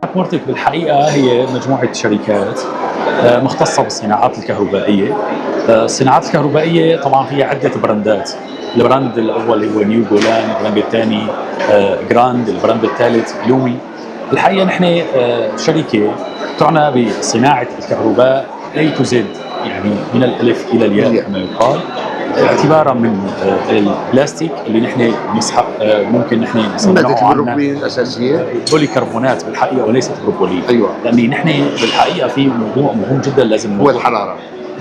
ماكمورتك بالحقيقة هي مجموعة شركات مختصة بالصناعات الكهربائية. الصناعات الكهربائية طبعا فيها عدة براندات. البراند الأول هو نيو جولان، البراند الثاني جراند، البراند الثالث لومي. الحقيقة نحن شركة تعنى بصناعة الكهرباء A to Z، يعني من الألف إلى الياء كما يقال، اعتبارا من البلاستيك اللي نحن نسحب ممكن نحن مادة نصنعه عنه البروبلين الأساسية. بوليكربونات بالحقيقه وليست بروبولين. أيوة. لان نحن بالحقيقه في موضوع مهم جدا لازم هو الحرارة.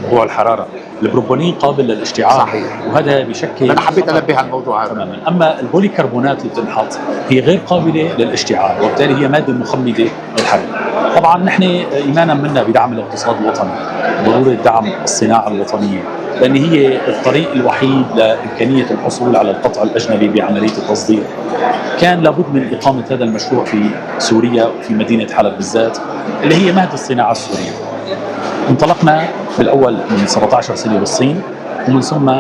موضوع الحراره. البروبولين قابل للاشتعال، صحيح، وهذا بشكل أنا حبيت أنبه على الموضوع هذا تماما. اما البوليكربونات اللي بتنحط هي غير قابله للاشتعال، وبالتالي هي ماده مخمده للحرق. طبعا نحن ايمانا منا بدعم الاقتصاد الوطني، ضروره دعم الصناعه الوطنيه، لان هي الطريق الوحيد لامكانيه الحصول على القطع الاجنبي بعمليه التصدير. كان لابد من اقامه هذا المشروع في سوريا وفي مدينه حلب بالذات، اللي هي مهد الصناعه السوريه. انطلقنا بالاول من 17 سنه بالصين، ومن ثم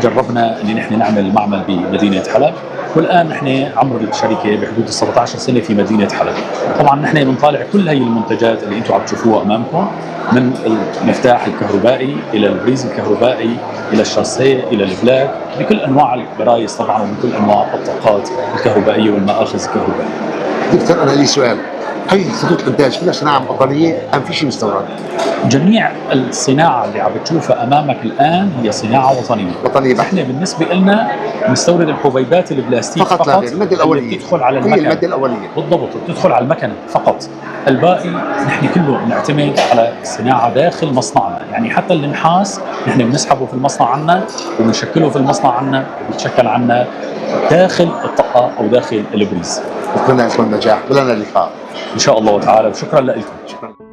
جربنا ان نحن نعمل معمل بمدينه حلب، والان نحن عمر الشركه بحدود 17 سنه في مدينه حلب. طبعا نحن بنطالع كل هي المنتجات اللي انتم عم تشوفوها امامكم، من المفتاح الكهربائي الى البريز الكهربائي الى الشاسيه الى البلاك، بكل انواع البرايز طبعا، ومن كل انواع الطاقات الكهربائيه والمآخذ الكهربائيه. دكتور، أنا لي سؤال، هي خطوط الإنتاج كلها صناعة وطنية أم في شيء مستورد؟ جميع الصناعة اللي عم بتشوفها أمامك الآن هي صناعة وطنية. وطنية بحتة. احنا بالنسبة لنا نستورد الحبيبات البلاستيك فقط المادة الأولية اللي بتدخل على هي المكنة. المادة الأولية بالضبط، بتدخل على المكنة فقط. الباقي نحن كله نعتمد على الصناعة داخل مصنعنا، يعني حتى النحاس نحن بنسحبه في المصنع عنا وبنشكله في المصنع عنا وبيتشكل عنا داخل الطاقة أو داخل البريز. أتمنى لكم النجاح ولنا اللقاء إن شاء الله تعالى، وشكرا لكم. شكرا.